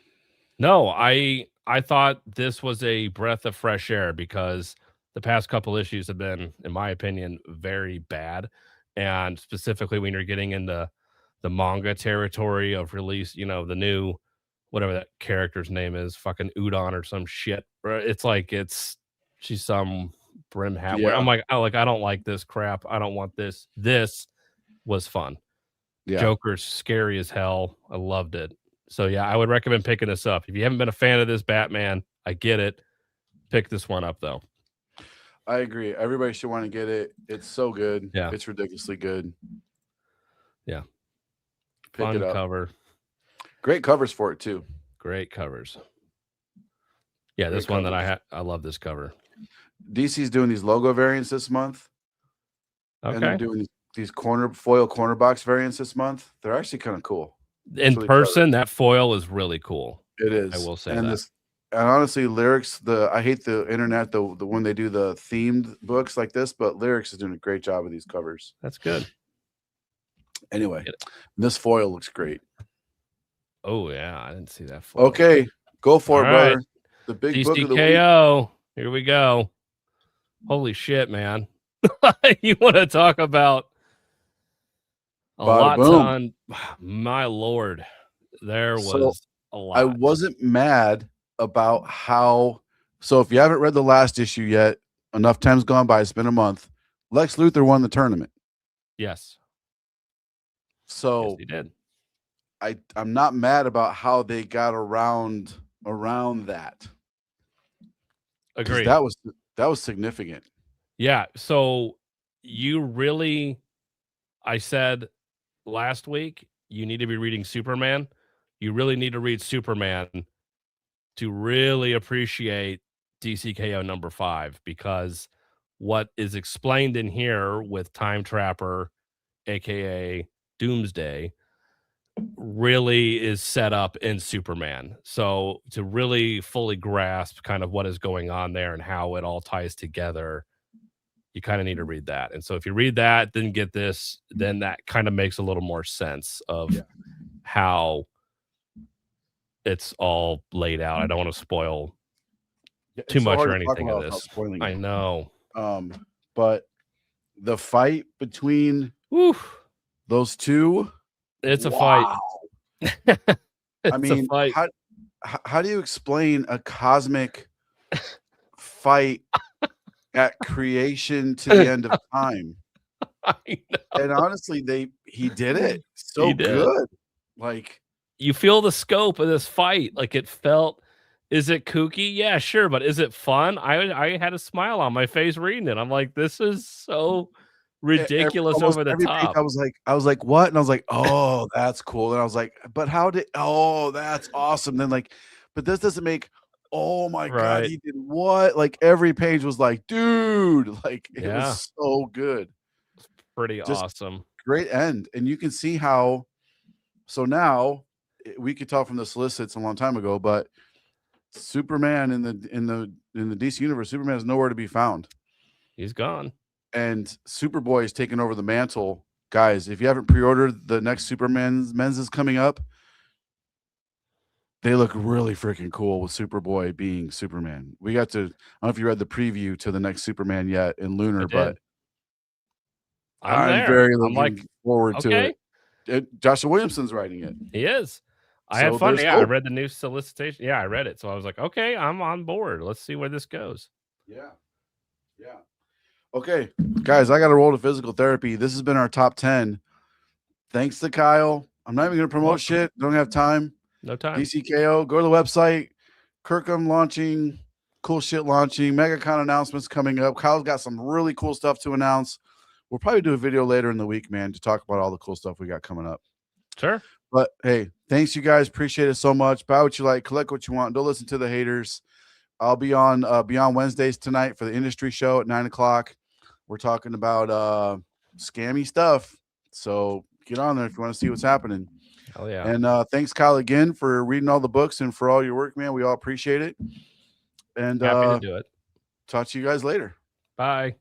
No, I thought this was a breath of fresh air because the past couple issues have been, in my opinion, very bad. And specifically when you're getting into the manga territory of release, the new whatever that character's name is, fucking Udon or some shit. It's like she's some brim hat where I'm Yeah, like, I don't like this crap. I don't want this. This was fun. yeah, Joker's scary as hell. I loved it. So yeah, I would recommend picking this up. If you haven't been a fan of this Batman, I get it. Pick this one up though. I agree. Everybody should want to get it. It's so good. Yeah. It's ridiculously good. Yeah. Pick Fun it up. cover. Great covers for it too. Great covers. Yeah, Great this one that covers. I love this cover. DC's doing these logo variants this month, and they're Okay. doing these foil corner box variants this month. They're actually kind of cool. In really person, that foil is really cool. It is. I will say and that. And honestly, lyrics. I hate the internet. The when they do the themed books like this, but lyrics is doing a great job with these covers. That's good. Anyway, this foil looks great. Oh yeah, I didn't see that foil. Okay, go for All it, brother. right. The big book of the week. DCKO. Here we go. Holy shit, man. You want to talk about a Bada lot boom. ton. My lord. There So, was a lot. I wasn't mad about how. So if you haven't read the last issue yet, enough time's gone by. It's been a month. Lex Luthor won the tournament. Yes. So Yes, he did. I'm not mad about how they got around that. Agreed. That was significant. Yeah. So you really, I said last week, you need to be reading Superman. You really need to read Superman to really appreciate DCKO number 5, because what is explained in here with Time Trapper, aka Doomsday, really is set up in Superman. So to really fully grasp kind of what is going on there and how it all ties together, you kind of need to read that. And so if you read that, then get this, then that kind of makes a little more sense of how it's all laid out. I don't want to spoil too much or anything of this. I know. But the fight between those two, it's a fight. I mean, how do you explain a cosmic fight at creation to the end of time? I know. And honestly, he did it so good. Like, you feel the scope of this fight. Like, it felt, is it kooky? Yeah, sure. But is it fun? I had a smile on my face reading it. I'm like, this is so ridiculous over the top. I was like, what? And I was like, oh, that's cool. And I was like, but that's awesome. Then but this doesn't make, oh my God, he did what? Like every page was like, dude, like it was so good. It's pretty awesome. Great end. And you can see how, so now we could talk from the solicits a long time ago, but Superman in the DC universe, Superman is nowhere to be found. He's gone. And Superboy is taking over the mantle. Guys, if you haven't pre-ordered, the next Superman's men's is coming up. They look really freaking cool with Superboy being Superman. We got to, I don't know if you read the preview to the next Superman yet in Lunar, but I'm very looking forward to it. Joshua Williamson's writing it. He is. I had fun. Yeah, I read the new solicitation. Yeah, I read it. So I was like, okay, I'm on board. Let's see where this goes. Yeah. Yeah. Okay, guys, I got to roll to physical therapy. This has been our top 10. Thanks to Kyle. I'm not even going to promote shit. Don't have time. No time. DCKO, go to the website. Kirkham launching, cool shit launching, MegaCon announcements coming up. Kyle's got some really cool stuff to announce. We'll probably do a video later in the week, man, to talk about all the cool stuff we got coming up. Sure. But hey, thanks you guys. Appreciate it so much. Buy what you like, collect what you want. Don't listen to the haters. I'll be on Beyond Wednesdays tonight for the industry show at 9 o'clock. We're talking about scammy stuff. So get on there if you want to see what's happening. Oh yeah. And thanks, Kyle, again for reading all the books and for all your work, man. We all appreciate it. And Happy to do it. talk to you guys later. Bye.